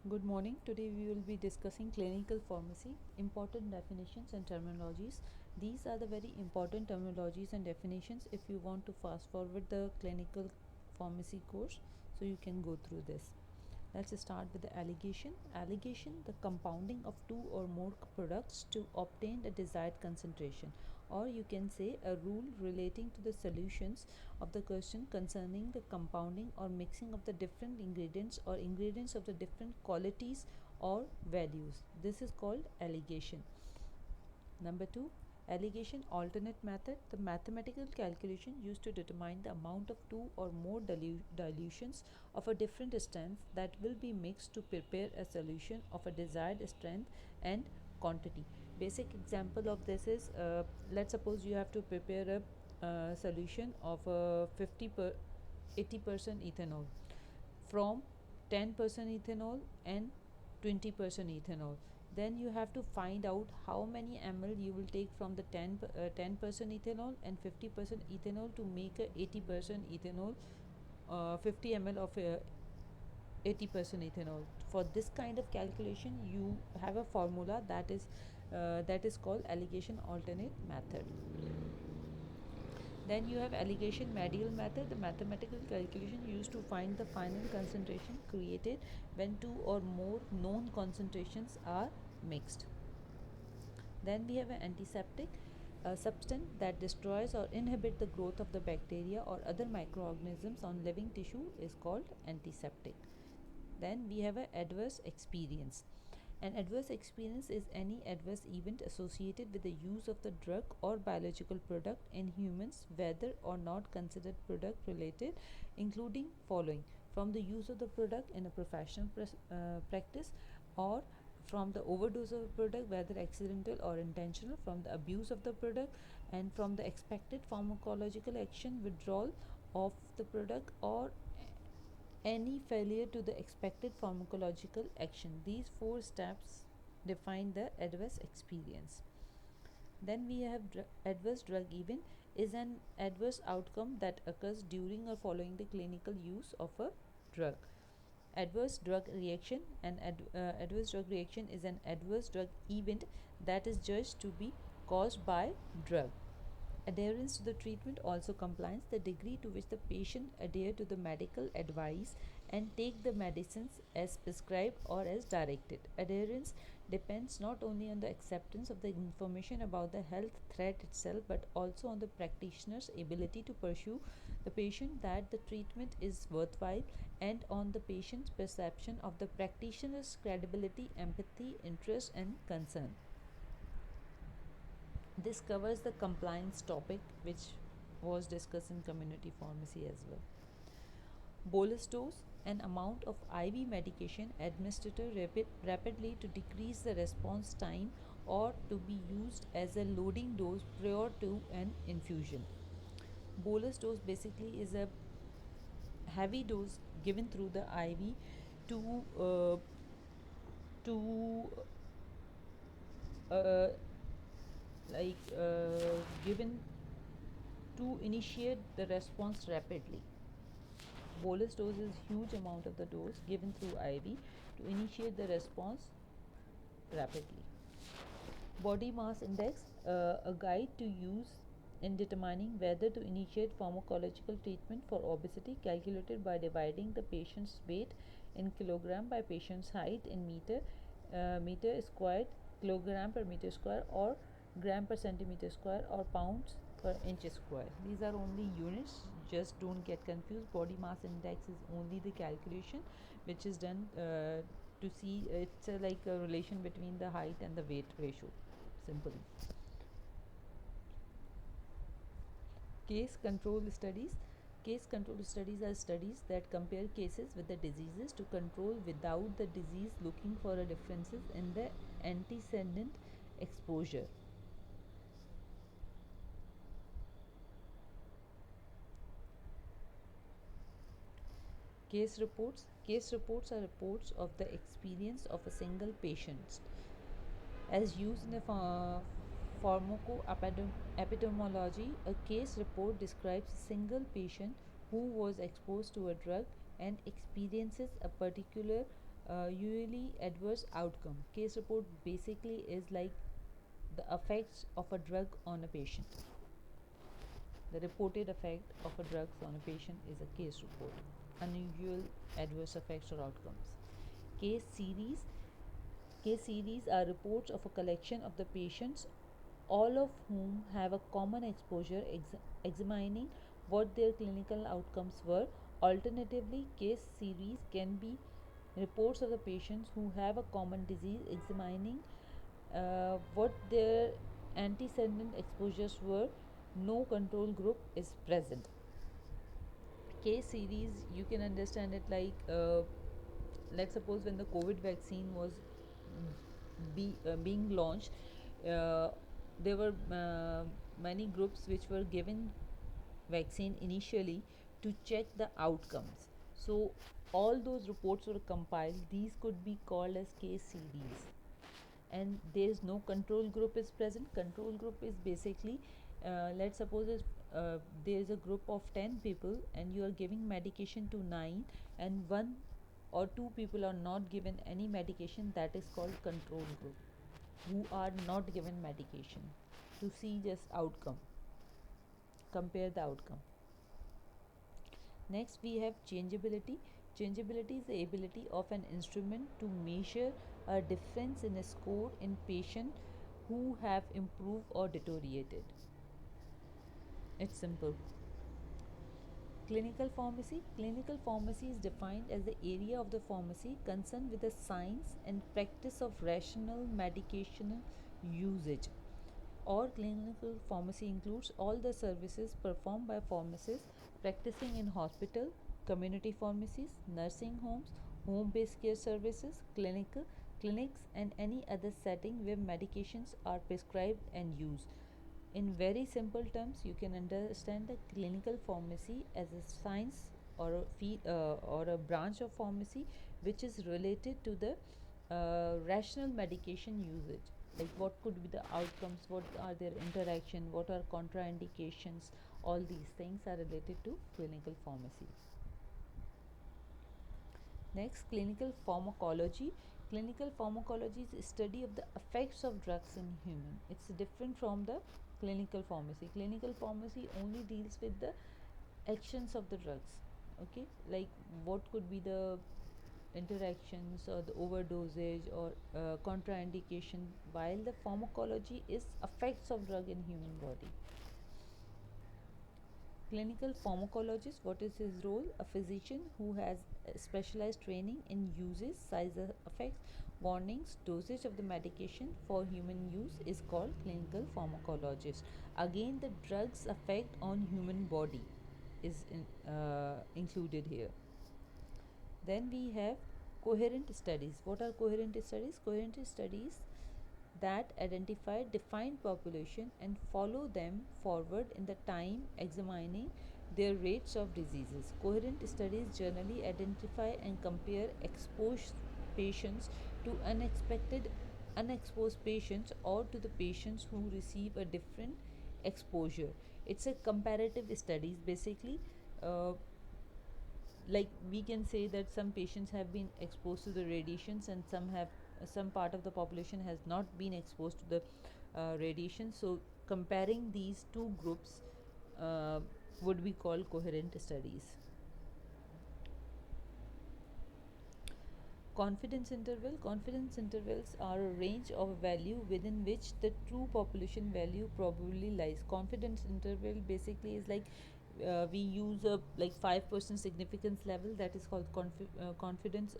Good morning. Today we will be discussing clinical pharmacy, important definitions and terminologies. These are the very important terminologies and definitions if you want to fast forward the clinical pharmacy course, so you can go through this. Let's start with the allegation. Allegation, the compounding of two or more products to obtain a desired concentration, or you can say a rule relating to the solutions of the question concerning the compounding or mixing of the different ingredients or ingredients of the different qualities or values. This is called allegation. Number two, allegation alternate method, the mathematical calculation used to determine the amount of two or more dilutions of a different strength that will be mixed to prepare a solution of a desired strength and quantity. Basic example of this is, let's suppose you have to prepare a solution of 80% ethanol from 10% ethanol and 20% ethanol. Then you have to find out how many ml you will take from the 10% ethanol and 50% ethanol to make a 80% ethanol, 50 ml of 80% ethanol. For this kind of calculation, you have a formula that is called allegation alternate method. Then you have allegation medial method, the mathematical calculation used to find the final concentration created when two or more known concentrations are mixed. Then we have an antiseptic, a substance that destroys or inhibit the growth of the bacteria or other microorganisms on living tissue is called antiseptic. Then we have an adverse experience. An adverse experience is any adverse event associated with the use of the drug or biological product in humans, whether or not considered product related, including following: from the use of the product in a professional practice, or from the overdose of a product, whether accidental or intentional, from the abuse of the product, and from the expected pharmacological action, withdrawal of the product, or any failure to the expected pharmacological action. These four steps define the adverse experience. Then we have adverse drug event is an adverse outcome that occurs during or following the clinical use of a drug. Adverse drug reaction, an adverse drug reaction is an adverse drug event that is judged to be caused by drug. Adherence to the treatment also compliance, the degree to which the patient adhere to the medical advice and take the medicines as prescribed or as directed. Adherence depends not only on the acceptance of the information about the health threat itself, but also on the practitioner's ability to pursue the patient that the treatment is worthwhile, and on the patient's perception of the practitioner's credibility, empathy, interest, and concern. This covers the compliance topic, which was discussed in community pharmacy as well. Bolus dose, an amount of IV medication administered rapidly to decrease the response time or to be used as a loading dose prior to an infusion. Bolus dose basically is a heavy dose given through the IV to uh, to uh, given to initiate the response rapidly. Bolus dose is huge amount of the dose given through IV to initiate the response rapidly. Body mass index, a guide to use in determining whether to initiate pharmacological treatment for obesity, calculated by dividing the patient's weight in kilogram by patient's height in meter squared, kilogram per meter square, or gram per centimeter square, or pounds per inch square. These are only units, just don't get confused. Body mass index is only the calculation which is done to see, it's like a relation between the height and the weight ratio, simply. Case control studies. Case control studies are studies that compare cases with the diseases to control without the disease, looking for a differences in the antecedent exposure. Case reports. Case reports are reports of the experience of a single patient. As used in the pharmacoepidemiology, a case report describes a single patient who was exposed to a drug and experiences a particular Usually adverse outcome. Case report basically is like the effects of a drug on a patient. The reported effect of a drug on a patient is a case report. Unusual adverse effects or outcomes. Case series. Case series are reports of a collection of the patients, all of whom have a common exposure, examining what their clinical outcomes were. Alternatively, case series can be reports of the patients who have a common disease, examining what their antecedent exposures were. No control group is present. Case series, you can understand it like, let's suppose when the COVID vaccine was being launched, uh, there were many groups which were given vaccine initially to check the outcomes. So all those reports were compiled. These could be called as case series. And there is no control group is present. Control group is basically, let's suppose there is a group of 10 people and you are giving medication to 9, and one or two people are not given any medication. That is called control group, who are not given medication, to see just outcome, compare the outcome. Next we have changeability. Changeability is the ability of an instrument to measure a difference in a score in patients who have improved or deteriorated. It's simple. Clinical pharmacy. Clinical pharmacy is defined as the area of the pharmacy concerned with the science and practice of rational medication usage. Or clinical pharmacy includes all the services performed by pharmacists practicing in hospital, community pharmacies, nursing homes, home-based care services, clinics, and any other setting where medications are prescribed and used. In very simple terms, you can understand the clinical pharmacy as a science or or a branch of pharmacy which is related to the rational medication usage. Like what could be the outcomes, what are their interaction, what are contraindications, all these things are related to clinical pharmacy. Next, clinical pharmacology. Clinical pharmacology is a study of the effects of drugs in human. It's different from the clinical pharmacy. Clinical pharmacy only deals with the actions of the drugs. Okay, like what could be the interactions or the overdosage or contraindication, while the pharmacology is effects of drug in human body. Clinical pharmacologist, what is his role? A physician who has specialized training in uses, side effects, warnings, dosage of the medication for human use is called clinical pharmacologist. Again, the drugs effect on human body is included here. Then we have coherent studies. What are coherent studies? Coherent studies that identify defined population and follow them forward in the time, examining their rates of diseases. Coherent studies generally identify and compare exposed patients to unexposed patients, or to the patients who receive a different exposure. It's a comparative studies basically. uh, like we can say that some patients have been exposed to the radiations and some part of the population has not been exposed to the radiation. So comparing these two groups uh, would be called coherent studies. Confidence intervals are a range of value within which the true population value probably lies. Confidence interval basically is like, we use a like 5% significance level, that is called confidence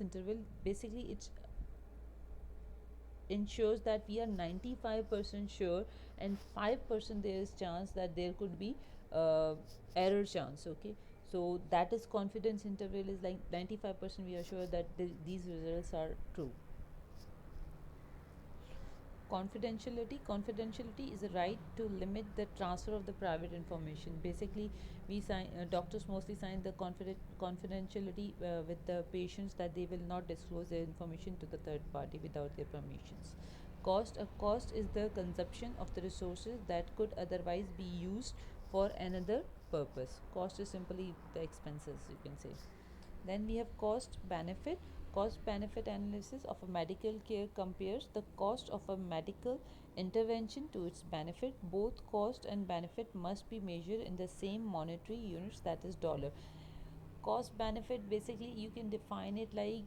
interval. Basically it ensures that we are 95% sure, and 5% there is chance that there could be error chance. Okay, so that is confidence interval is like 95% we are sure that these results are true. Confidentiality is a right to limit the transfer of the private information. Basically, we sign doctors mostly sign the confidentiality with the patients, that they will not disclose their information to the third party without their permissions. Cost is the consumption of the resources that could otherwise be used for another purpose. Cost is simply the expenses, you can say. Then we have cost benefit. Cost benefit analysis of a medical care compares the cost of a medical intervention to its benefit. Both cost and benefit must be measured in the same monetary units, that is dollar. Cost benefit, basically you can define it like,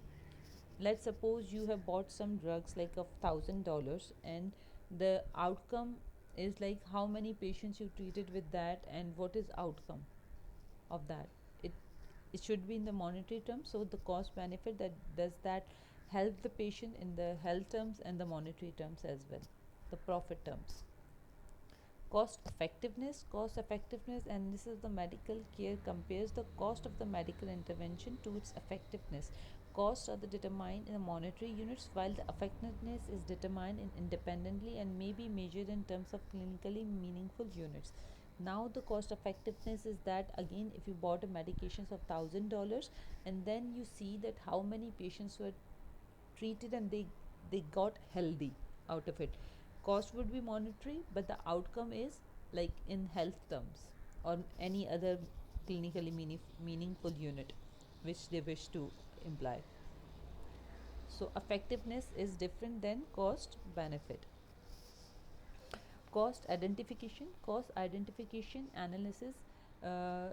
let's suppose you have bought some drugs like of $1,000, and the outcome is like how many patients you treated with that and what is outcome of that. It it should be in the monetary terms. So the cost benefit, that does that help the patient in the health terms and the monetary terms as well, the profit terms. Cost effectiveness, and this is the medical care compares the cost of the medical intervention to its effectiveness. Costs are determined in the monetary units, while the effectiveness is determined independently and may be measured in terms of clinically meaningful units. Now the cost effectiveness is that, again, if you bought a medications of $1,000 and then you see that how many patients were treated and they got healthy out of it. Cost would be monetary, but the outcome is like in health terms or any other clinically meaningful unit which they wish to imply. So effectiveness is different than cost benefit. Cost identification analysis uh,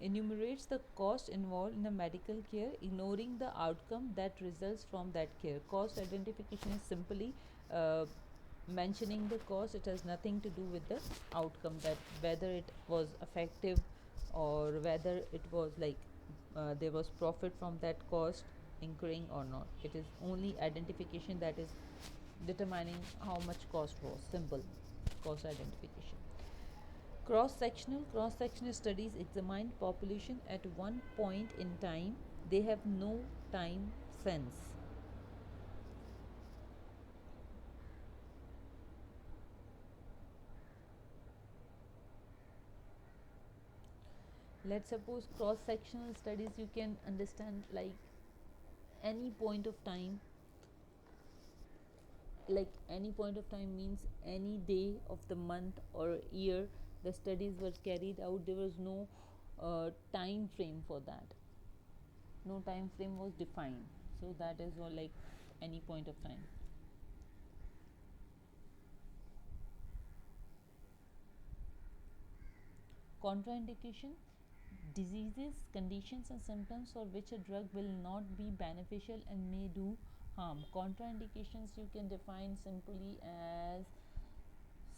enumerates the cost involved in a medical care, ignoring the outcome that results from that care. Cost identification is simply uh, mentioning the cost. It has nothing to do with the outcome, that whether it was effective or whether it was like there was profit from that cost incurring or not. It is only identification that is determining how much cost was. Simple cost identification. Cross sectional studies examine population at one point in time. They have no time sense. Let's suppose cross sectional studies, you can understand like any point of time. Like any point of time means any day of the month or year the studies were carried out. There was no time frame for that. No time frame was defined. So that is all, like any point of time. Contraindication: diseases, conditions, and symptoms for which a drug will not be beneficial and may do harm. Contraindications you can define simply as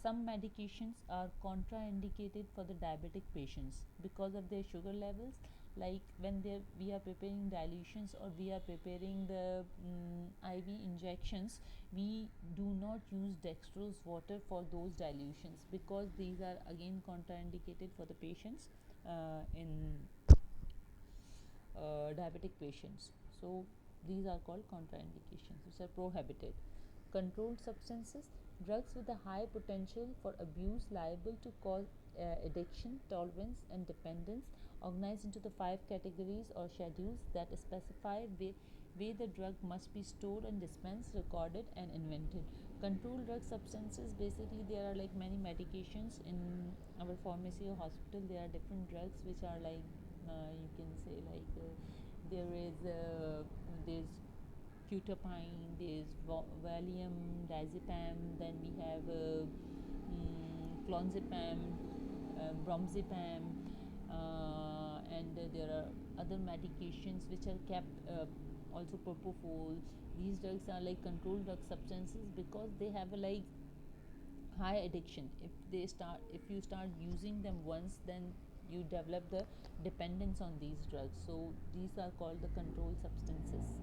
some medications are contraindicated for the diabetic patients because of their sugar levels. Like when we are preparing dilutions or we are preparing the IV injections, we do not use dextrose water for those dilutions because these are again contraindicated for the patients in diabetic patients. So these are called contraindications, which are prohibited. Controlled substances: drugs with a high potential for abuse, liable to cause addiction, tolerance, and dependence, organized into the 5 categories or schedules that specify way the drug must be stored and dispensed, recorded, and invented. Controlled drug substances, basically there are like many medications in our pharmacy or hospital. There are different drugs which are like you can say like there is there's Cutapine, there's Valium, Diazepam, then we have Clonazepam, Bromazepam, and there are other medications which are kept, also propofol. These drugs are like controlled drug substances because they have a like high addiction. If you start using them once, then you develop the dependence on these drugs. So these are called the controlled substances.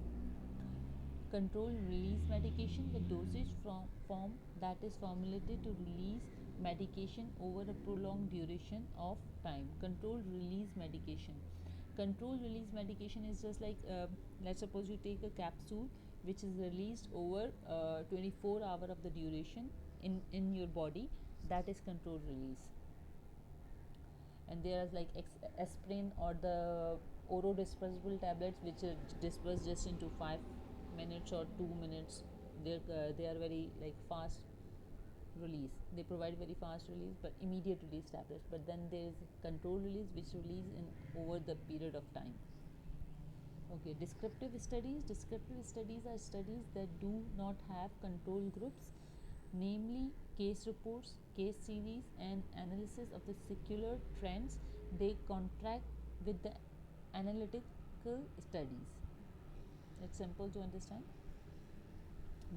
Controlled release medication: the dosage form that is formulated to release medication over a prolonged duration of time. Controlled release medication. Controlled release medication is just like, let's suppose you take a capsule which is released over 24 hour of the duration in your body. That is controlled release. And there is like aspirin or the oral dispersible tablets which are dispersed just into 5 minutes or 2 minutes. They are very like fast release. They provide very fast release but immediate release tablets. But then there is control release which release in over the period of time. Okay, descriptive studies. Descriptive studies are studies that do not have control groups, namely case reports, case series, and analysis of the secular trends. They contract with the analytical studies. It's simple to understand.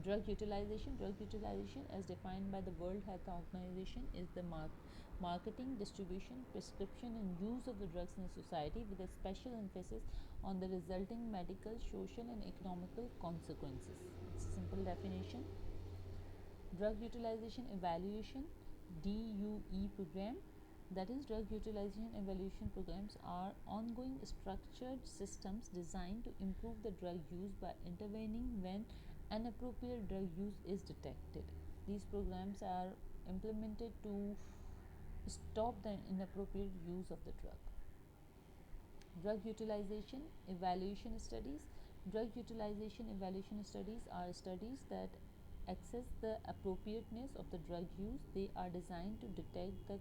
Drug utilization. Drug utilization, as defined by the World Health Organization, is the marketing, distribution, prescription, and use of the drugs in society, with a special emphasis on the resulting medical, social, and economical consequences. It's a simple definition. Drug utilization evaluation, DUE program, that is, drug utilization evaluation programs are ongoing structured systems designed to improve the drug use by intervening when inappropriate drug use is detected. These programs are implemented to stop the inappropriate use of the drug. Drug utilization evaluation studies. Drug utilization evaluation studies are studies that assess the appropriateness of the drug use. They are designed to detect the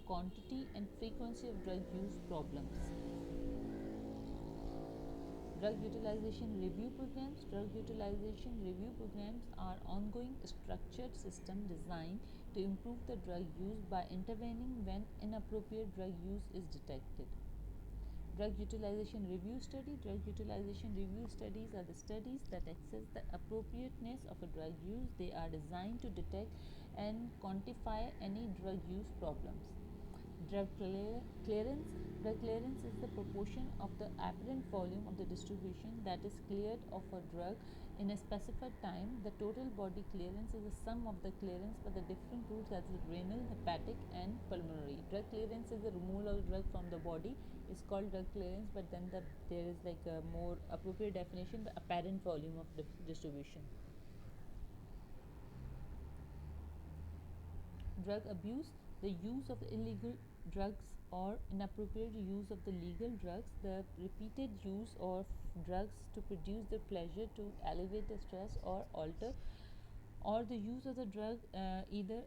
quantity and frequency of drug use problems. Drug utilization review programs. Drug utilization review programs are ongoing structured systems designed to improve the drug use by intervening when inappropriate drug use is detected. Drug utilization review study. Drug utilization review studies are the studies that assess the appropriateness of a drug use. They are designed to detect and quantify any drug use problems. Drug clearance. Drug clearance is the proportion of the apparent volume of the distribution that is cleared of a drug in a specified time. The total body clearance is the sum of the clearance by the different routes, as renal, hepatic, and pulmonary. Drug clearance is the removal of drug from the body. It's called drug clearance, but then there is like a more appropriate definition: the apparent volume of distribution. Drug abuse, the use of illegal drugs or inappropriate use of the legal drugs, the repeated use of drugs to produce the pleasure, to alleviate the stress or alter, or the use of the drug either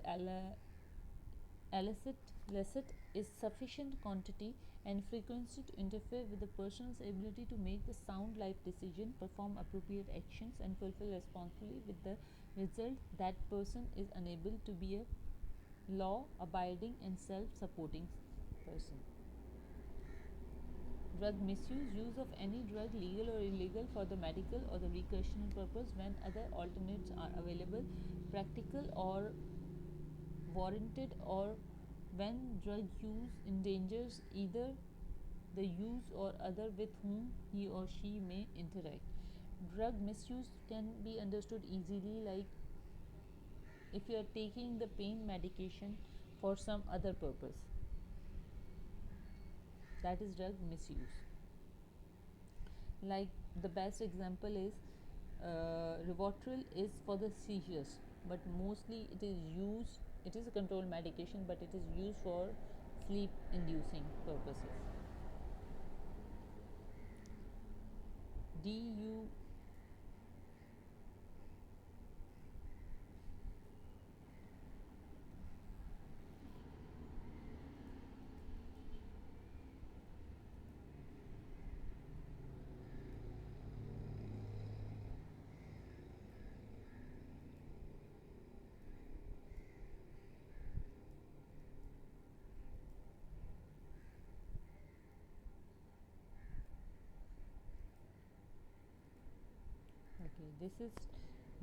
illicit is sufficient quantity and frequency to interfere with the person's ability to make the sound life decision, perform appropriate actions, and fulfill responsibly, with the result that person is unable to be a law abiding and self supporting person. Drug misuse, use of any drug, legal or illegal, for the medical or the recreational purpose when other alternates are available, practical or warranted, or when drug use endangers either the use or other with whom he or she may interact. Drug misuse can be understood easily, like if you are taking the pain medication for some other purpose, that is drug misuse. Like the best example is Rivotril is for the seizures, but mostly it is a controlled medication, but it is used for sleep inducing purposes. DU Okay, this is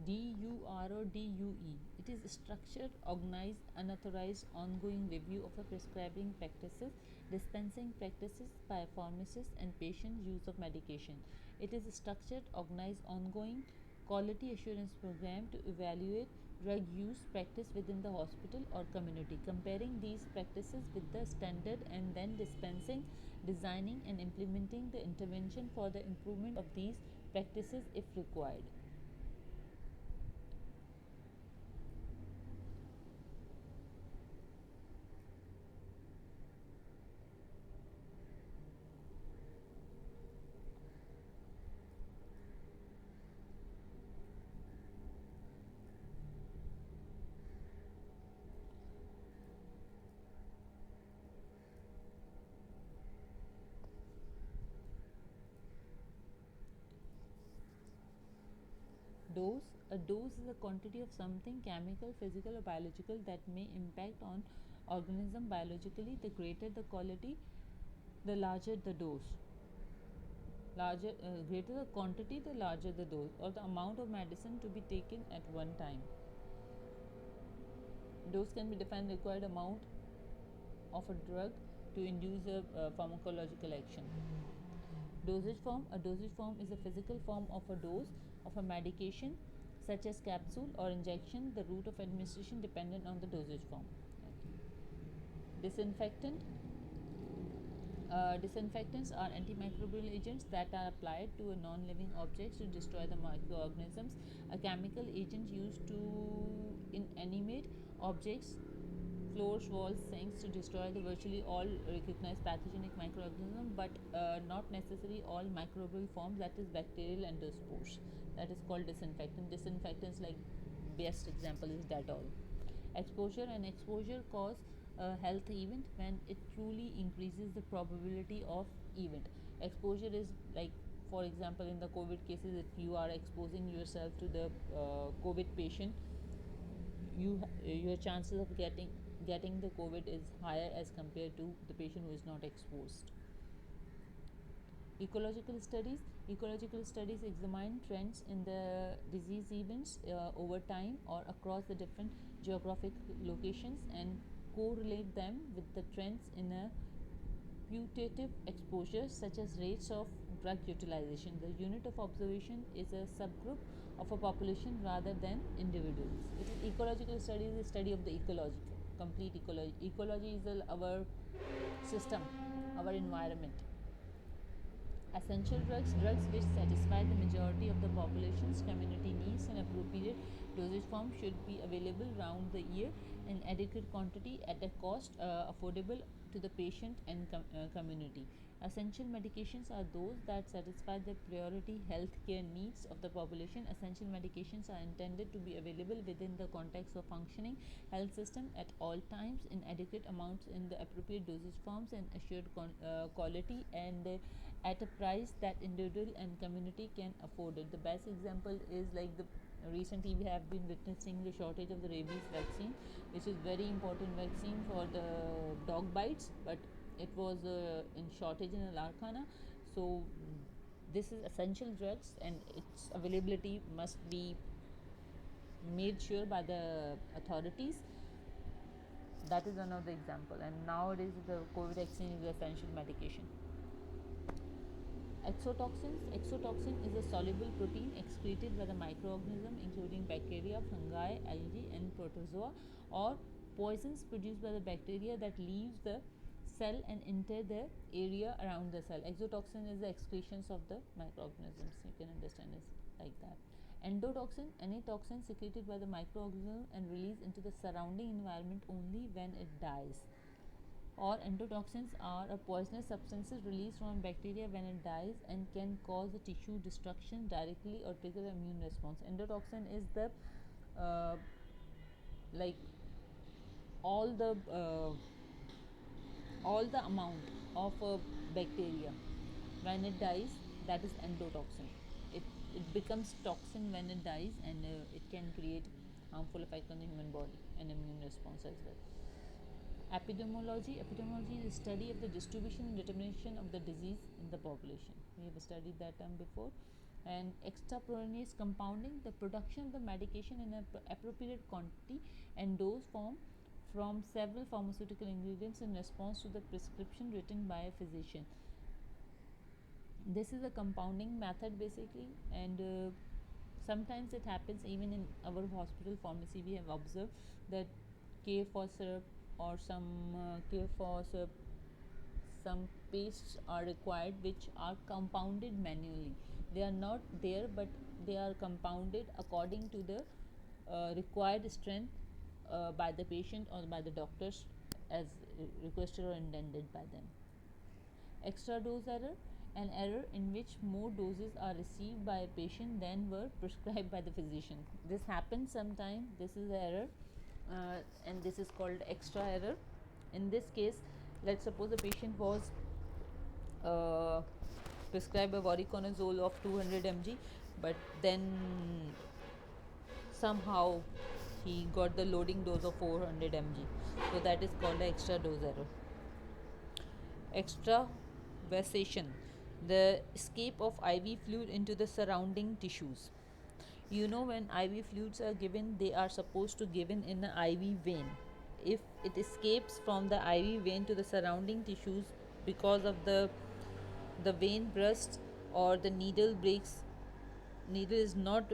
DUR or DUE. It is structured, organized, unauthorized, ongoing review of the prescribing practices, dispensing practices by pharmacists and patients' use of medication. It is a structured, organized, ongoing quality assurance program to evaluate drug use practice within the hospital or community, comparing these practices with the standard, and then dispensing, designing, and implementing the intervention for the improvement of these practices if required. Dose. A dose is a quantity of something chemical, physical, or biological that may impact on organism biologically. The greater the quality, the larger the dose. Greater the quantity, the larger the dose, or the amount of medicine to be taken at one time. Dose can be defined required amount of a drug to induce a pharmacological action. Dosage form. A dosage form is a physical form of a dose of a medication such as capsule or injection. The route of administration dependent on the dosage form. Disinfectant. Disinfectants are antimicrobial agents that are applied to a non-living objects to destroy the microorganisms. A chemical agent used to inanimate objects, floors, walls, sinks to destroy the virtually all recognized pathogenic microorganisms, but not necessarily all microbial forms, that is bacterial endospores. That is called disinfectant. Disinfectants like best example is Dettol. Exposure. An exposure cause a health event when it truly increases the probability of event. Exposure is like, for example, in the COVID cases, if you are exposing yourself to the COVID patient, your chances of getting the COVID is higher as compared to the patient who is not exposed. Ecological studies. Ecological studies examine trends in the disease events over time or across the different geographic locations and correlate them with the trends in a putative exposure, such as rates of drug utilization. The unit of observation is a subgroup of a population rather than individuals. It is ecological study is the study of the ecological, complete ecology. Ecology is our system, our environment. Essential drugs. Drugs which satisfy the majority of the population's community needs in appropriate dosage form should be available round the year in adequate quantity at a cost affordable to the patient and community. Essential medications are those that satisfy the priority healthcare needs of the population. Essential medications are intended to be available within the context of functioning health system at all times in adequate amounts in the appropriate dosage forms and assured quality and at a price that individual and community can afford it. The best example is like the recently we have been witnessing the shortage of the rabies vaccine, which is very important vaccine for the dog bites, but it was in shortage in Larkana. So this is essential drugs and its availability must be made sure by the authorities. That is another example, and nowadays the COVID vaccine is essential medication. Exotoxins. Exotoxin is a soluble protein excreted by the microorganism including bacteria, fungi, algae and protozoa, or poisons produced by the bacteria that leaves the cell and enter the area around the cell. Exotoxin is the excretions of the microorganisms, you can understand it like that. Endotoxin. Any toxin secreted by the microorganism and released into the surrounding environment only when it dies. Or endotoxins are a poisonous substances released from bacteria when it dies and can cause a tissue destruction directly or trigger the immune response. Endotoxin is the like all the amount of a bacteria when it dies, that is endotoxin. It becomes toxin when it dies and it can create harmful effect on the human body and immune response as well. Epidemiology. Epidemiology is the study of the distribution and determination of the disease in the population. We have studied that term before. And extemporaneous compounding, the production of the medication in an appropriate quantity and dose form from several pharmaceutical ingredients in response to the prescription written by a physician. This is a compounding method basically, and sometimes it happens even in our hospital pharmacy. We have observed that K4 syrup or some K4 syrup, some pastes are required which are compounded manually. They are not there, but they are compounded according to the required strength by the patient or by the doctors as requested or intended by them. Extra dose error. An error in which more doses are received by a patient than were prescribed by the physician. This happens sometimes. This is the error, and this is called extra error. In this case, let's suppose the patient was prescribed a voriconazole of 200 mg, but then somehow he got the loading dose of 400 mg. So that is called the extra dose error. Extravasation, the escape of IV fluid into the surrounding tissues. You know, when IV fluids are given, they are supposed to given in an IV vein. If it escapes from the IV vein to the surrounding tissues because of the vein bursts or the needle is not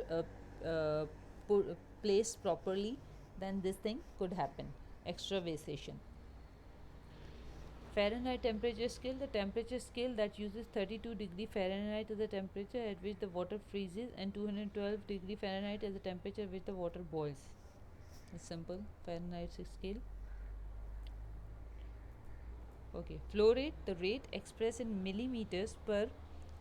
placed properly, then this thing could happen. Extravasation. Fahrenheit temperature scale, the temperature scale that uses 32 degree Fahrenheit as the temperature at which the water freezes and 212 degree Fahrenheit as the temperature at which the water boils. It's simple. Fahrenheit scale. Okay. Flow rate, the rate expressed in millimeters per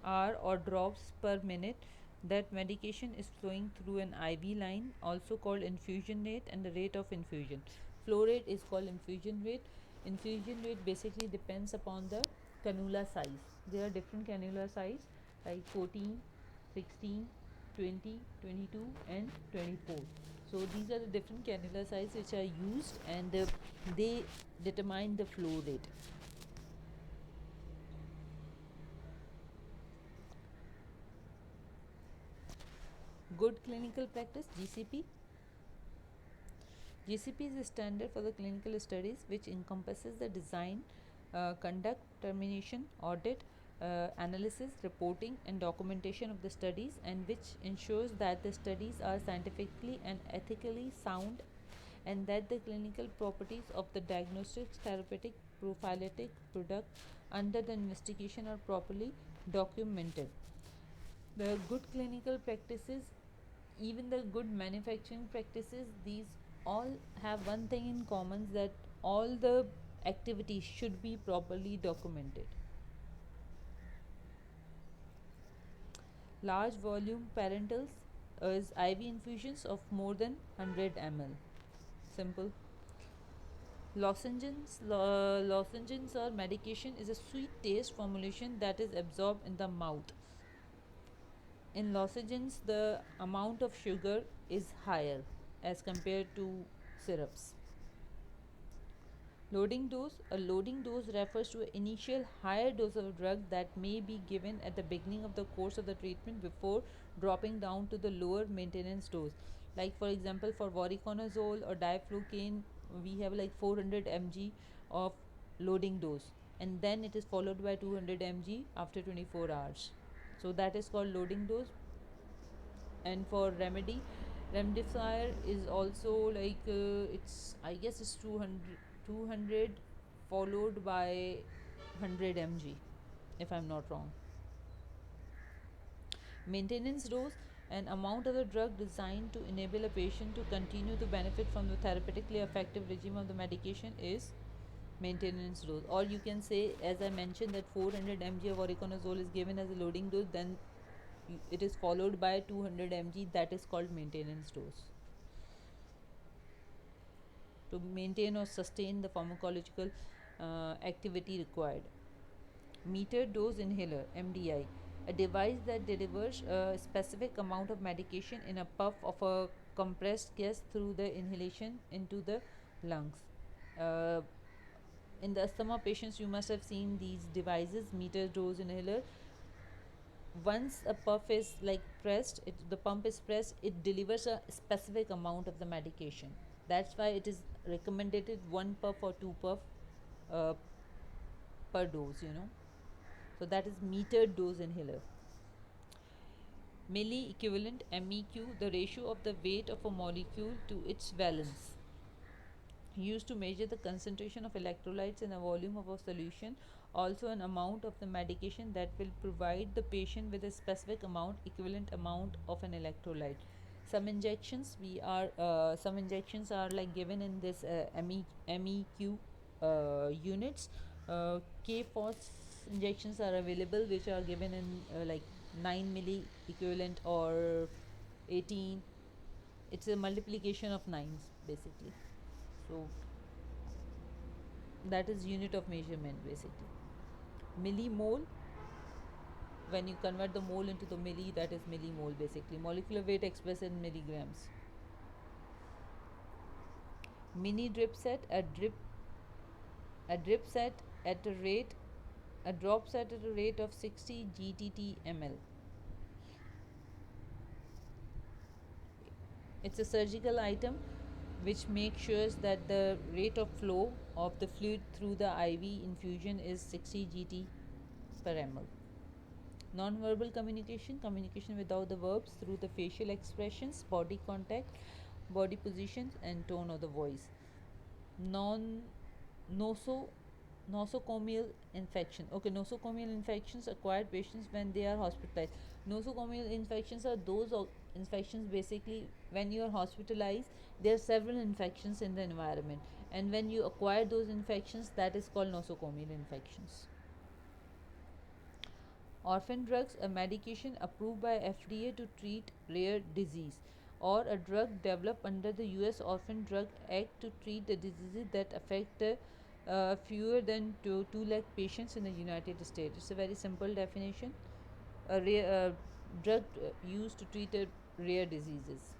hour or drops per minute that medication is flowing through an IV line, also called infusion rate, and the rate of infusion. Flow rate is called infusion rate. Infusion rate basically depends upon the cannula size. There are different cannula size like 14, 16, 20, 22 and 24. So these are the different cannula size which are used, and they determine the flow rate. Good clinical practice, GCP. GCP is a standard for the clinical studies which encompasses the design, conduct, termination, audit, analysis, reporting, and documentation of the studies, and which ensures that the studies are scientifically and ethically sound, and that the clinical properties of the diagnostic, therapeutic, prophylactic product under the investigation are properly documented. The good clinical practices, even the good manufacturing practices, these all have one thing in common, that all the activities should be properly documented. Large volume parentals is IV infusions of more than 100 ml. Simple. Lozenges or medication is a sweet taste formulation that is absorbed in the mouth. In lozenges, the amount of sugar is higher as compared to syrups. Loading dose. A loading dose refers to an initial higher dose of a drug that may be given at the beginning of the course of the treatment before dropping down to the lower maintenance dose. Like for example, for voriconazole or diflucane, we have like 400 mg of loading dose, and then it is followed by 200 mg after 24 hours. So that is called loading dose. And for remdesivir is also like it's, I guess it's 200 followed by 100 mg, if I'm not wrong. Maintenance dose, an amount of the drug designed to enable a patient to continue to benefit from the therapeutically effective regime of the medication, is maintenance dose. Or you can say, as I mentioned, that 400 mg of voriconazole is given as a loading dose, then it is followed by 200 mg, that is called maintenance dose, to maintain or sustain the pharmacological activity required. Metered dose inhaler, MDI, a device that delivers a specific amount of medication in a puff of a compressed gas through the inhalation into the lungs. Uh, in the asthma patients, you must have seen these devices, metered dose inhaler. Once a puff is like pressed, the pump is pressed, it delivers a specific amount of the medication. That's why it is recommended one puff or two puff uh, per dose, you know. So that is metered dose inhaler. Milli equivalent, MEQ, the ratio of the weight of a molecule to its valence, used to measure the concentration of electrolytes in a volume of a solution, also an amount of the medication that will provide the patient with a specific amount, equivalent amount of an electrolyte. Some injections are like given in this MEQ units. K-phos injections are available, which are given in like 9 milli equivalent or 18. It's a multiplication of nines basically. So that is unit of measurement basically. Millimole, when you convert the mole into the milli, that is millimole basically. Molecular weight expressed in milligrams. Mini drip set, a drip set at a rate a drop set at a rate of 60 GTT ml. It's a surgical item which makes sure that the rate of flow of the fluid through the IV infusion is 60 GT per ml. Non-verbal communication, communication without the verbs through the facial expressions, body contact, body positions, and tone of the voice. Non noso Nosocomial infection. Okay, nosocomial infections acquired patients when they are hospitalized. Nosocomial infections are those infections basically when you are hospitalized. There are several infections in the environment, and when you acquire those infections, that is called nosocomial infections. Orphan drugs, a medication approved by FDA to treat rare disease, or a drug developed under the US Orphan Drug Act to treat the diseases that affect fewer than 2 lakh patients in the United States. It's a very simple definition. A rare drug used to treat rare diseases.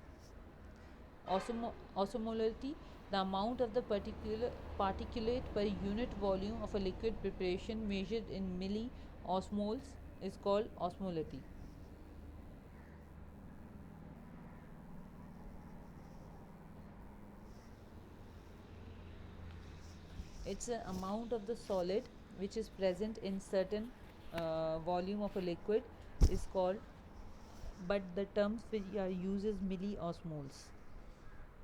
Osmolality, the amount of the particular particulate per unit volume of a liquid preparation measured in milliosmoles is called osmolality. It's the amount of the solid which is present in certain volume of a liquid is called, but the terms which are used is milliosmoles,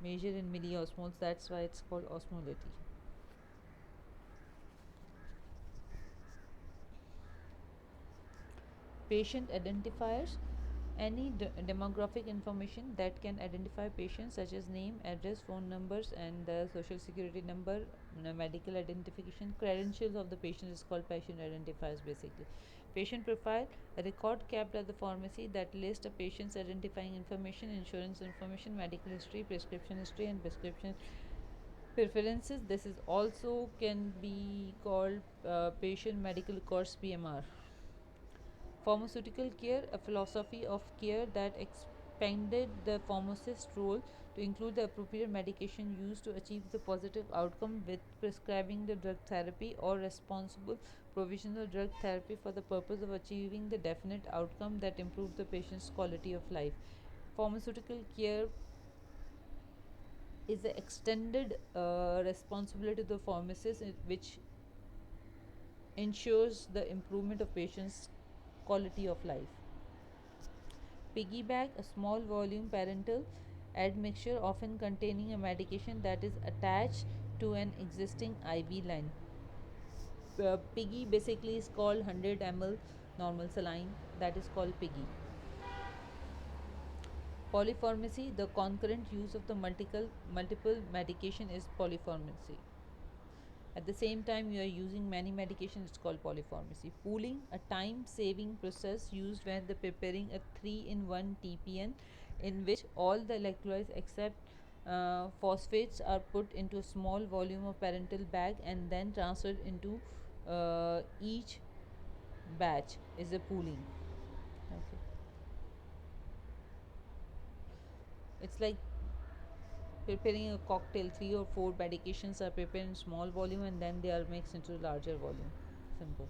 measured in milliosmoles. That's why it's called osmolality. Patient identifiers, any demographic information that can identify patients such as name, address, phone numbers, and the social security number, medical identification, credentials of the patient is called patient identifiers basically. Patient profile, a record kept at the pharmacy that lists a patient's identifying information, insurance information, medical history, prescription history, and prescription preferences. This is also can be called patient medical records PMR. Pharmaceutical care, a philosophy of care that expanded the pharmacist's role to include the appropriate medication used to achieve the positive outcome with prescribing the drug therapy or responsible provision of drug therapy for the purpose of achieving the definite outcome that improves the patient's quality of life. Pharmaceutical care is the extended responsibility of the pharmacist, which ensures the improvement of patients' quality of life. Piggyback, a small volume parental admixture often containing a medication that is attached to an existing IV line. Piggy basically is called 100 ml normal saline, that is called piggy. Polypharmacy, the concurrent use of the multiple medication is polypharmacy. At the same time, you are using many medications, it's called polypharmacy. Pooling, a time saving process used when the preparing a 3-in-1 TPN in which all the electrolytes except phosphates are put into a small volume of parental bag and then transferred into each batch is a pooling. Okay. It's like preparing a cocktail. 3 or 4 medications are prepared in small volume and then they are mixed into larger volume. Simple.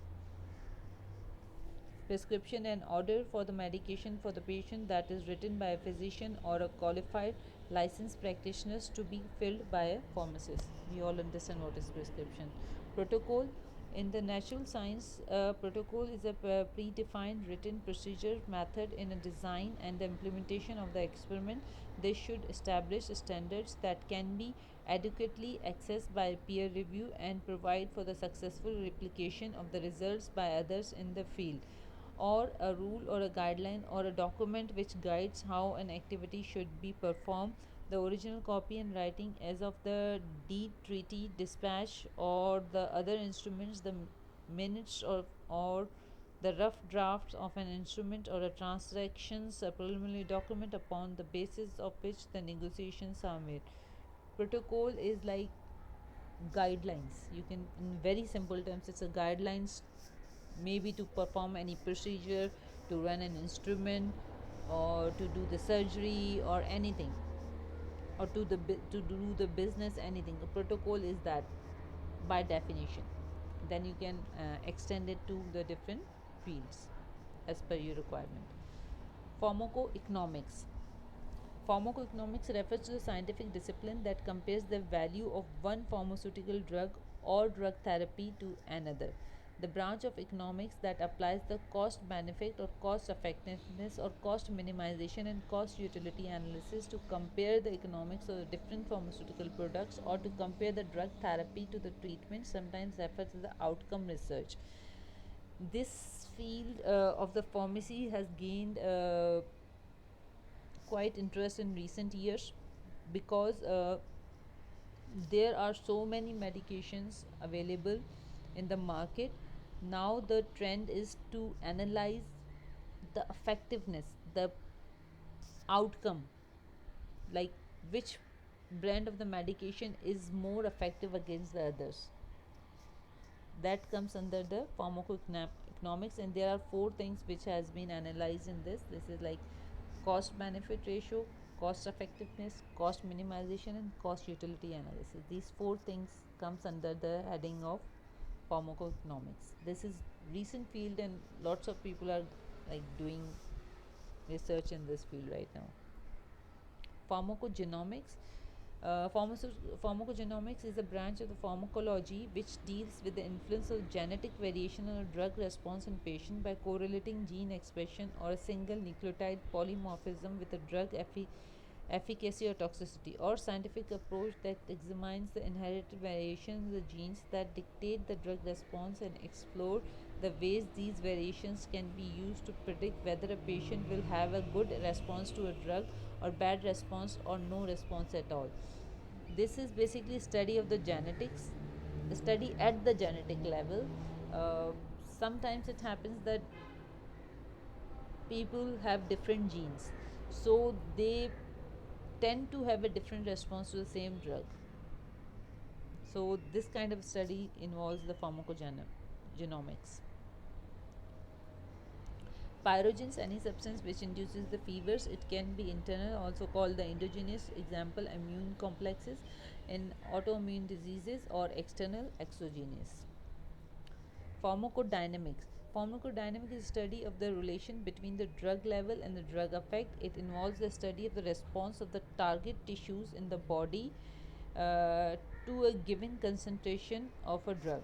Prescription, an order for the medication for the patient that is written by a physician or a qualified licensed practitioners to be filled by a pharmacist. We all understand what is prescription. Protocol, in the natural science, protocol is a predefined written procedure method in a design and the implementation of the experiment. This should establish standards that can be adequately accessed by peer review and provide for the successful replication of the results by others in the field, or a rule or a guideline or a document which guides how an activity should be performed. The original copy and writing as of the deed, treaty, dispatch, or the other instruments, the minutes or the rough drafts of an instrument or a transactions, a preliminary document upon the basis of which the negotiations are made. Protocol is like guidelines. You can, in very simple terms, it's a guidelines maybe to perform any procedure, to run an instrument, or to do the surgery or anything. or to do the business, anything. A protocol is that by definition. Then you can extend it to the different fields as per your requirement. Pharmacoeconomics. Pharmacoeconomics refers to the scientific discipline that compares the value of one pharmaceutical drug or drug therapy to another. The branch of economics that applies the cost benefit or cost effectiveness or cost minimization and cost utility analysis to compare the economics of the different pharmaceutical products or to compare the drug therapy to the treatment, sometimes referred to the outcome research. This field of the pharmacy has gained quite interest in recent years because there are so many medications available in the market. Now the trend is to analyze the effectiveness, the outcome, like which brand of the medication is more effective against the others. That comes under the pharmacoeconomics, and there are four things which has been analyzed in this is like cost benefit ratio, cost effectiveness, cost minimization, and cost utility analysis. These four things comes under the heading of pharmacoeconomics. This is recent field and lots of people are like doing research in this field right now. Pharmacogenomics. Pharmacogenomics is a branch of the pharmacology which deals with the influence of genetic variation on a drug response in patient by correlating gene expression or a single nucleotide polymorphism with a drug efficacy or toxicity, or scientific approach that examines the inherited variations in the genes that dictate the drug response and explore the ways these variations can be used to predict whether a patient will have a good response to a drug or bad response or no response at all. This is basically study of the genetics, the study at the genetic level. uh, Sometimes it happens that people have different genes, so they tend to have a different response to the same drug. So this kind of study involves the pharmacogenomics. Pyrogens, any substance which induces the fevers. It can be internal, also called the endogenous, example immune complexes in autoimmune diseases, or external, exogenous. Pharmacodynamics. Pharmacodynamics is a study of the relation between the drug level and the drug effect. It involves the study of the response of the target tissues in the body uh, to a given concentration of a drug.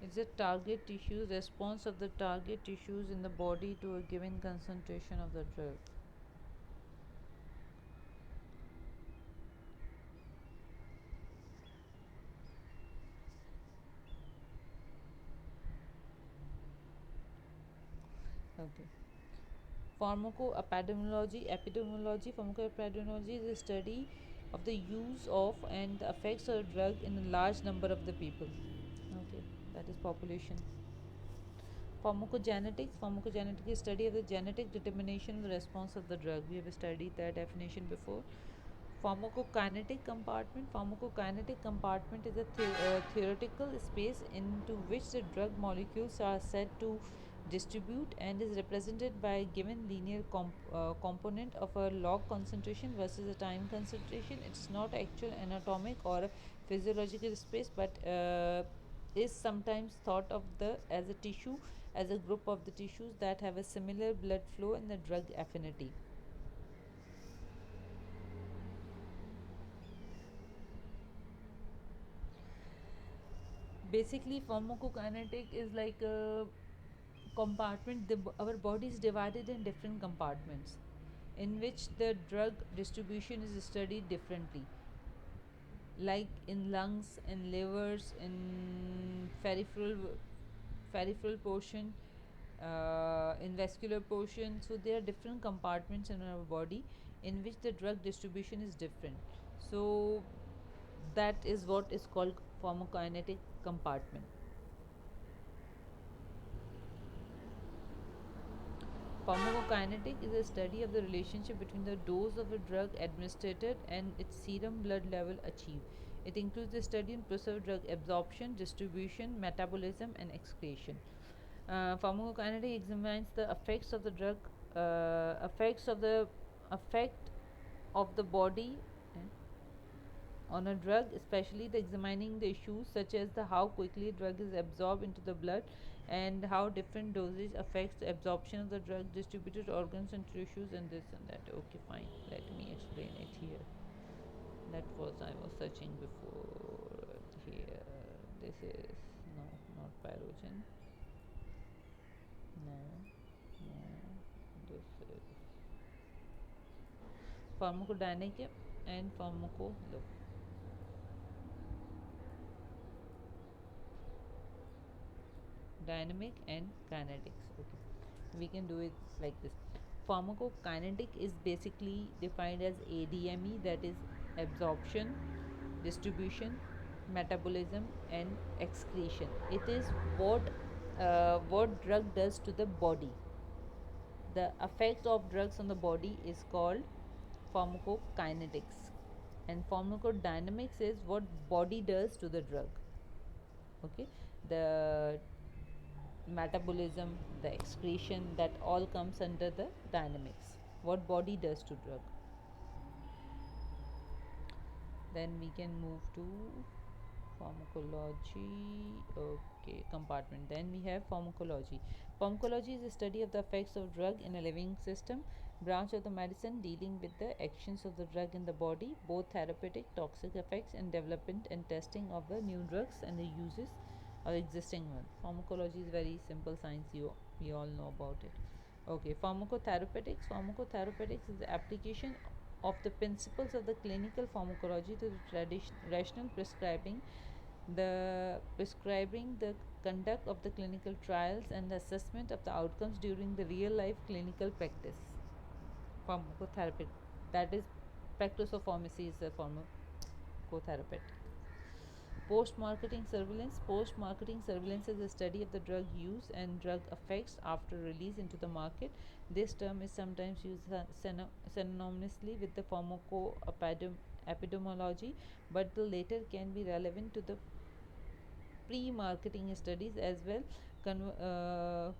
It's a target tissue response of the target tissues in the body to a given concentration of the drug. Okay. Pharmacoepidemiology is a study of the use of and the effects of a drug in a large number of the people. Okay, that is population. Pharmacogenetics is study of the genetic determination of the response of the drug. We have studied that definition before. Pharmacokinetic compartment is a theoretical space into which the drug molecules are said to distribute and is represented by a given linear component of a log concentration versus a time concentration. It's not actual anatomic or a physiological space, but is sometimes thought of the as a tissue, as a group of the tissues that have a similar blood flow and the drug affinity. Basically, pharmacokinetic is like a compartment. Our body is divided in different compartments in which the drug distribution is studied differently, like in lungs, in livers, in peripheral portion, in vascular portion. So there are different compartments in our body in which the drug distribution is different. So that is what is called pharmacokinetic compartment. Pharmacokinetic is a study of the relationship between the dose of a drug administered and its serum blood level achieved. It includes the study in preserved drug absorption, distribution, metabolism, and excretion. Pharmacokinetic examines the effect of the body on a drug, especially the examining the issues such as the how quickly a drug is absorbed into the blood and how different dosage affects the absorption of the drug, distributed organs and tissues, and this and that. Okay, fine. Let me explain it here. That was I was searching before here. This is no, not pyrogen. No, no. This is pharmacodynamic and pharmaco. Look, dynamic and kinetics. Okay, we can do it like this. Pharmacokinetic is basically defined as ADME, that is absorption, distribution, metabolism, and excretion. It is what drug does to the body. The effect of drugs on the body is called pharmacokinetics, and pharmacodynamics is what body does to the drug. Okay, the metabolism, the excretion, that all comes under the dynamics, what body does to drug. Then we can move to pharmacology. Okay, compartment. Then we have pharmacology. Pharmacology is the study of the effects of drug in a living system, branch of the medicine dealing with the actions of the drug in the body, both therapeutic, toxic effects, and development and testing of the new drugs and the uses of existing ones. Pharmacology is very simple science, we all know about it. Okay, pharmacotherapeutics. Pharmacotherapeutics is the application of the principles of the clinical pharmacology to the rational prescribing, the conduct of the clinical trials, and the assessment of the outcomes during the real life clinical practice. Pharmacotherapy, that is practice of pharmacy, is a pharmacotherapeutic. Post marketing surveillance. Post marketing surveillance is the study of the drug use and drug effects after release into the market. This term is sometimes used synonymously with the epidemiology, but the later can be relevant to the pre marketing studies as well.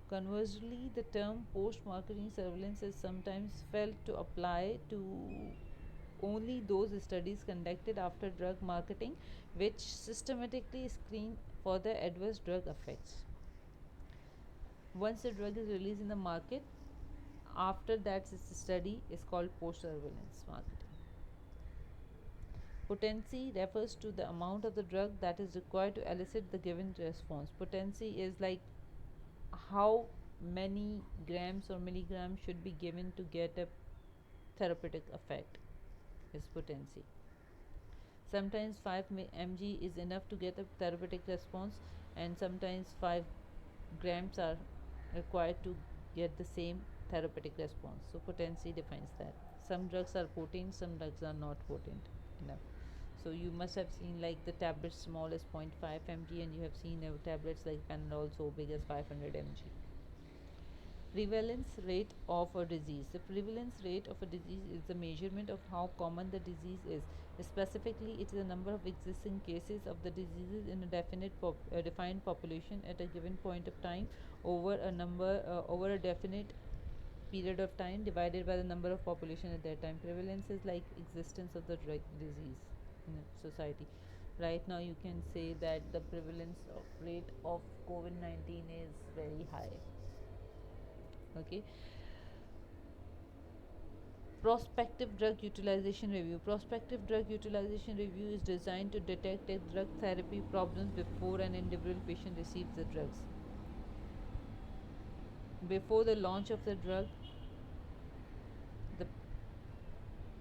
Conversely, the term post marketing surveillance is sometimes felt to apply to only those studies conducted after drug marketing which systematically screen for the adverse drug effects. Once the drug is released in the market, after that study is called post surveillance marketing. Potency refers to the amount of the drug that is required to elicit the given response. Potency is like how many grams or milligrams should be given to get a therapeutic effect, is potency. Sometimes 5 mg is enough to get a therapeutic response, and sometimes 5 grams are required to get the same therapeutic response. So potency defines that. Some drugs are potent, some drugs are not potent enough. So you must have seen like the tablets small as 0.5 mg, and you have seen tablets like Panadol so big as 500 mg. Prevalence rate of a disease. The prevalence rate of a disease is the measurement of how common the disease is. Specifically, it is the number of existing cases of the diseases in a defined population at a given point of time over a definite period of time divided by the number of population at that time. Prevalence is like existence of the disease in a society. Right now, you can say that the prevalence of rate of COVID-19 is very high. Okay. Prospective drug utilization review. Prospective drug utilization review is designed to detect a drug therapy problems before an individual patient receives the drugs. Before the launch of the drug, the,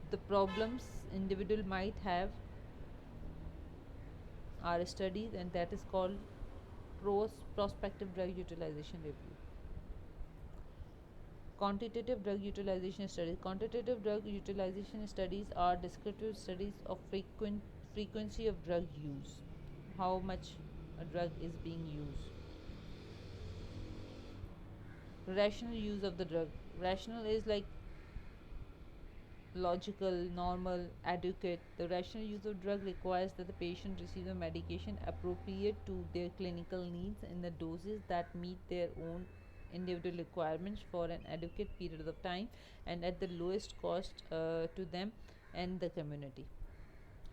the problems individual might have are studied, and that is called prospective drug utilization review. Quantitative drug utilization studies. Quantitative drug utilization studies are descriptive studies of frequency of drug use, how much a drug is being used. Rational use of the drug. Rational is like logical, normal, adequate. The rational use of drug requires that the patient receive a medication appropriate to their clinical needs in the doses that meet their own individual requirements for an adequate period of time and at the lowest cost to them and the community.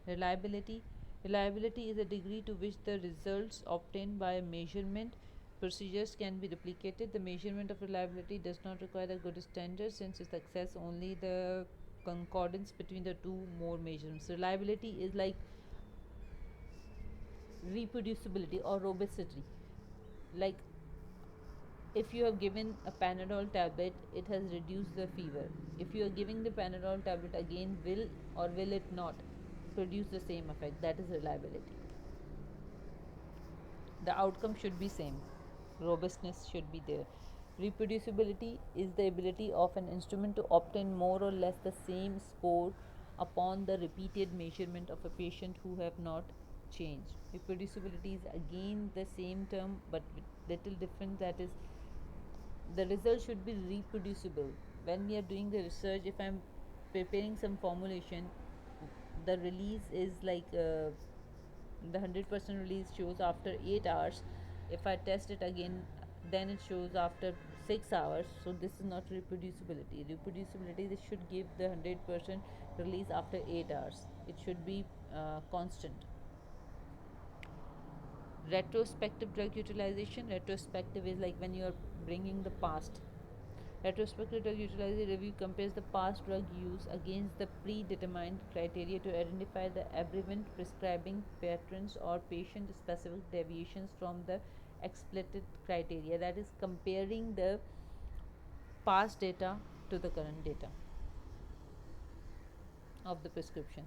Reliability. Reliability is a degree to which the results obtained by a measurement procedures can be replicated. The measurement of reliability does not require a good standard since it accepts only the concordance between the two more measurements. Reliability is like reproducibility or robustity. Like if you have given a Panadol tablet, it has reduced the fever. If you are giving the Panadol tablet again, will or will it not produce the same effect? That is reliability. The outcome should be same. Robustness should be there. Reproducibility is the ability of an instrument to obtain more or less the same score upon the repeated measurement of a patient who have not changed. Reproducibility is again the same term but with little difference, that is the result should be reproducible. When we are doing the research, if I'm preparing some formulation, the release is like the 100% release shows after 8 hours. If I test it again, then it shows after 6 hours. So this is not reproducibility. Reproducibility, this should give the 100% release after 8 hours. It should be constant. Retrospective drug utilization. Retrospective is like when you are bringing the past. Retrospective drug utilization review compares the past drug use against the predetermined criteria to identify the aberrant prescribing patterns or patient specific deviations from the explicit criteria. That is comparing the past data to the current data of the prescription.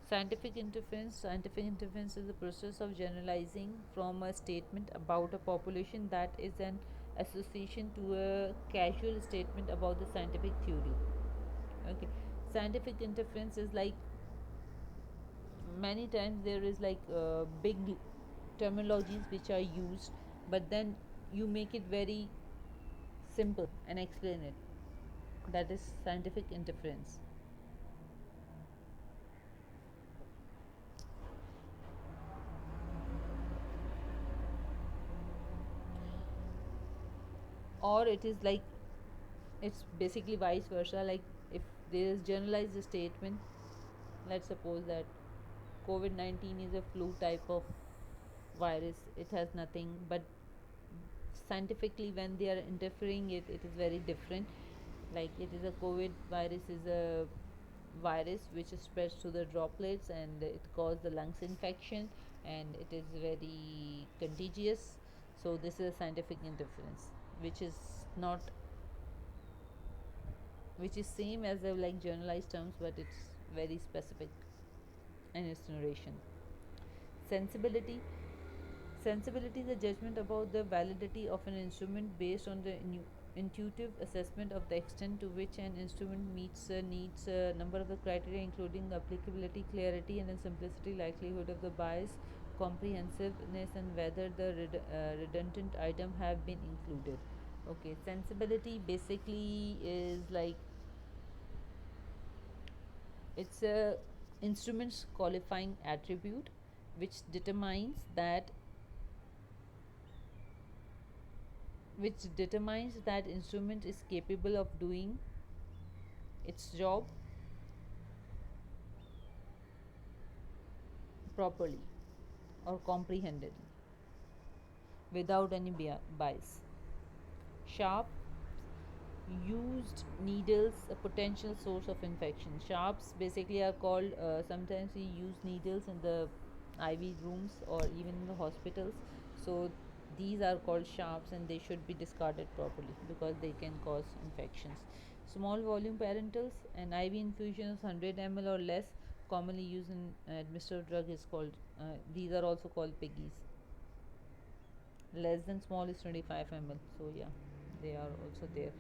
Scientific interference. Scientific interference is the process of generalizing from a statement about a population that is an association to a casual statement about the scientific theory. Okay, scientific interference is like many times there is like big terminologies which are used, but then you make it very simple and explain it. That is scientific interference. Or it is like it's basically vice versa. Like if there is generalized statement, let's suppose that COVID-19 is a flu type of virus, it has nothing, but scientifically when they are interfering it, it is very different. Like it is a COVID virus is a virus which spreads through the droplets and it causes the lungs infection and it is very contagious. So this is a scientific interference which is not, which is same as the like generalized terms, but it's very specific in its narration. Sensibility. Sensibility is a judgment about the validity of an instrument based on the intuitive assessment of the extent to which an instrument needs a number of the criteria including applicability, clarity and simplicity, likelihood of the bias, comprehensiveness and whether the redundant item have been included. Okay, sensibility basically is like it's a instrument's qualifying attribute which determines that instrument is capable of doing its job properly or comprehended without any bias. Sharp. Used needles a potential source of infection. Sharps basically are called sometimes we use needles in the IV rooms or even in the hospitals. So these are called sharps and they should be discarded properly because they can cause infections. Small volume parentals, an IV infusion of 100 ml or less commonly used in administered drug is called these are also called piggies. Less than small is 25 ml, so yeah, they are also there.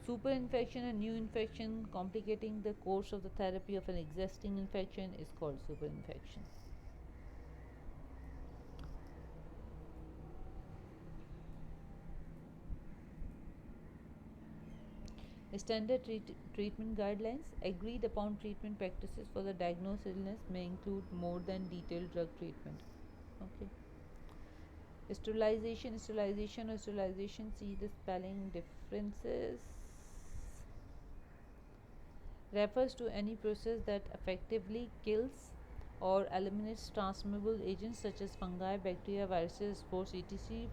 Superinfection, a new infection complicating the course of the therapy of an existing infection, is called superinfection. Standard treatment guidelines. Agreed upon treatment practices for the diagnosed illness may include more than detailed drug treatment. Okay. Sterilization, see the spelling differences, refers to any process that effectively kills or eliminates transmissible agents such as fungi, bacteria, viruses, spores, etc.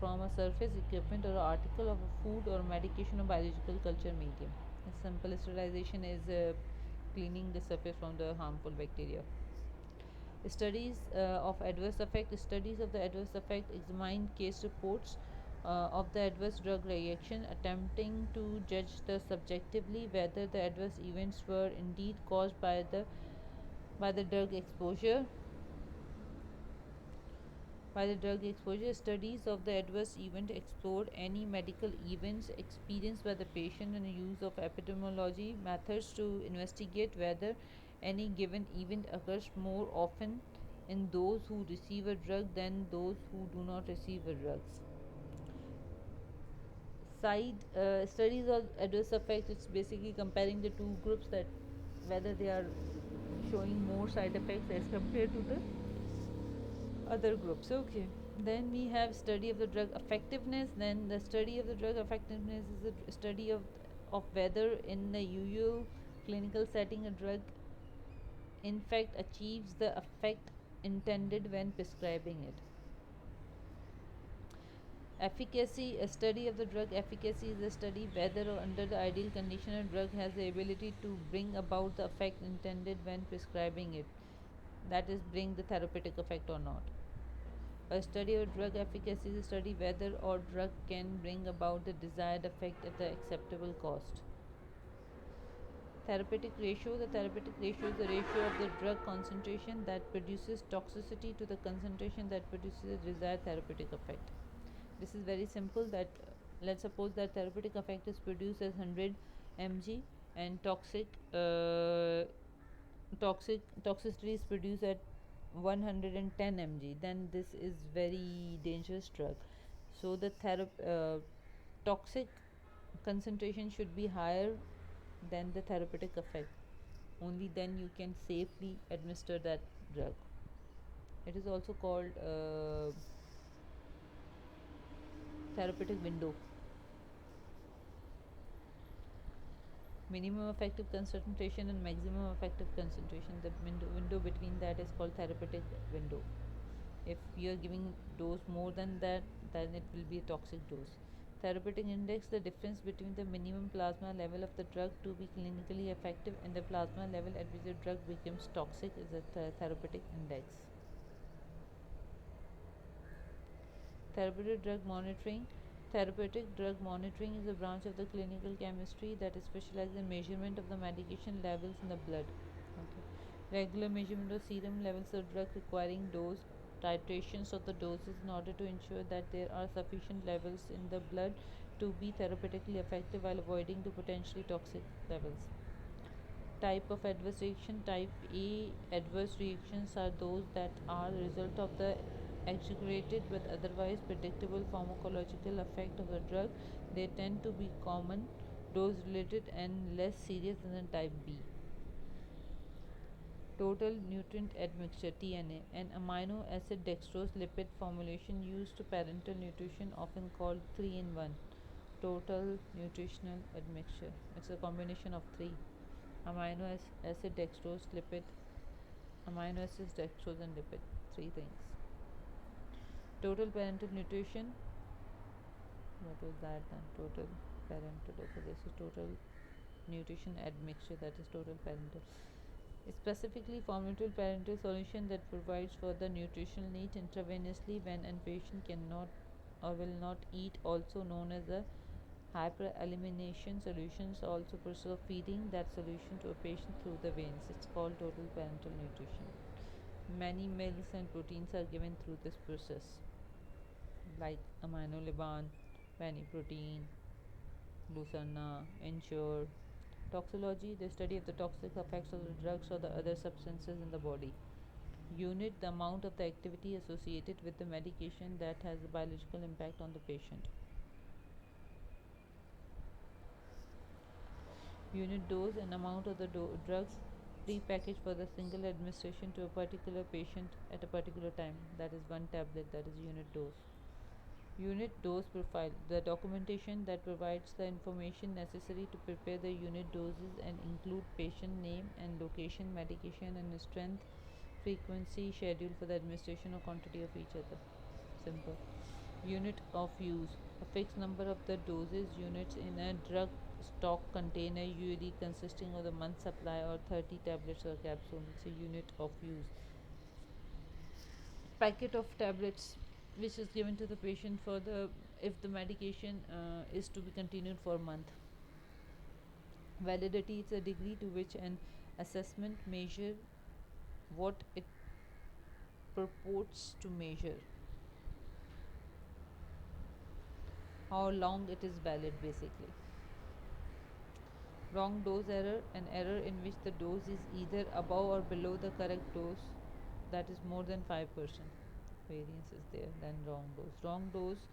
From a surface, equipment, or article of a food or medication or biological culture medium. A simple sterilization is cleaning the surface from the harmful bacteria. Studies of the adverse effect examine case reports of the adverse drug reaction, attempting to judge the subjectively whether the adverse events were indeed caused by the drug exposure. Studies of the adverse event explored any medical events experienced by the patient and the use of epidemiology methods to investigate whether any given event occurs more often in those who receive a drug than those who do not receive a drug. Studies of adverse effects, it's basically comparing the two groups, that whether they are showing more side effects as compared to the other groups. Okay, then we have study of the drug effectiveness. Then the study of the drug effectiveness is a study of whether in the usual clinical setting a drug in fact achieves the effect intended when prescribing it. Efficacy, a study of the drug efficacy is a study whether or under the ideal condition a drug has the ability to bring about the effect intended when prescribing it, that is, bring the therapeutic effect or not. A study of drug efficacy is a study whether or drug can bring about the desired effect at the acceptable cost. Therapeutic ratio, the therapeutic ratio is the ratio of the drug concentration that produces toxicity to the concentration that produces the desired therapeutic effect. This is very simple, that let's suppose that therapeutic effect is produced as 100 mg and toxicity is produced at 110 mg, then this is very dangerous drug. So the toxic concentration should be higher than the therapeutic effect. Only then you can safely administer that drug. It is also called therapeutic window. Minimum effective concentration and maximum effective concentration, the window between that is called therapeutic window. If you are giving dose more than that, then it will be a toxic dose. Therapeutic index, the difference between the minimum plasma level of the drug to be clinically effective and the plasma level at which the drug becomes toxic, is a therapeutic index. Therapeutic drug monitoring. Therapeutic drug monitoring is a branch of the clinical chemistry that is specialized in measurement of the medication levels in the blood. Okay. Regular measurement of serum levels of drug requiring dose titrations of the doses in order to ensure that there are sufficient levels in the blood to be therapeutically effective while avoiding the potentially toxic levels. Type of adverse reaction. Type A adverse reactions are those that are the result of the exaggerated but otherwise predictable pharmacological effect of the drug. They tend to be common, dose related, and less serious than type B. Total nutrient admixture (TNA), an amino acid dextrose lipid formulation used to parental nutrition, often called 3 in 1. Total nutritional admixture, it's a combination of three: amino acid dextrose lipid, amino acids dextrose and lipid, three things. Total parental nutrition, what was that then? Total parental, okay, this is total nutrition admixture, that is total parental. Specifically formulated parental solution that provides for the nutritional needs intravenously when a patient cannot or will not eat, also known as a hyperelimination solutions, also process of feeding that solution to a patient through the veins. It's called total parental nutrition. Many milks and proteins are given through this process, like aminoliban, Paniprotein, Lucerna, Ensure. Toxicology, the study of the toxic effects of the drugs or the other substances in the body. Unit, the amount of the activity associated with the medication that has a biological impact on the patient. Unit dose and amount of the drugs pre-packaged for the single administration to a particular patient at a particular time. That is one tablet, that is unit dose. Unit dose profile, the documentation that provides the information necessary to prepare the unit doses and include patient name and location, medication and strength, frequency, schedule for the administration or quantity of each other. Simple. Unit of use, a fixed number of the doses units in a drug stock container, usually consisting of the month supply or 30 tablets or capsules. It's a unit of use. Packet of tablets which is given to the patient for the if the medication is to be continued for a month. Validity is a degree to which an assessment measure what it purports to measure, how long it is valid basically. Wrong dose error, an error in which the dose is either above or below the correct dose, that is more than 5% variance is there, then wrong dose. Wrong dose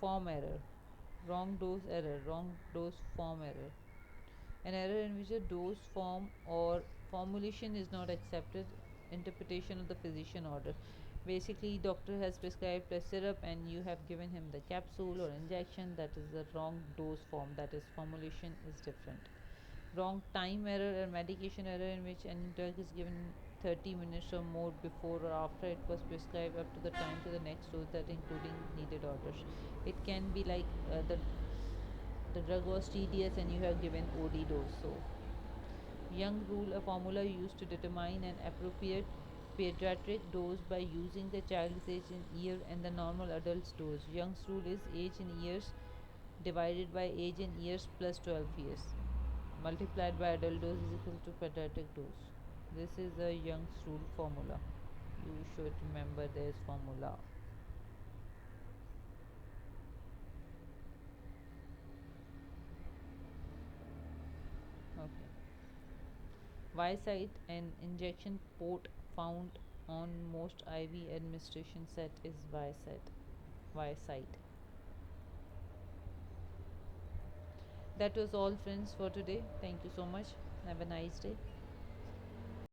form error, wrong dose error, wrong dose form error, an error in which a dose form or formulation is not accepted, interpretation of the physician order. Basically, doctor has prescribed a syrup and you have given him the capsule or injection, that is the wrong dose form, that is formulation is different. Wrong time error or medication error in which any drug is given 30 minutes or more before or after it was prescribed up to the time to the next dose, that including needed orders. It can be like the drug was tedious and you have given OD dose. So Young rule, a formula used to determine an appropriate pediatric dose by using the child's age in year and the normal adult's dose. Young's rule is age in years divided by age in years plus 12 years multiplied by adult dose is equal to pediatric dose. This is a Young's rule formula. You should remember this formula. Okay. Y-site, an injection port found on most IV administration set, is Y-site. Y-site. That was all, friends, for today. Thank you so much. Have a nice day.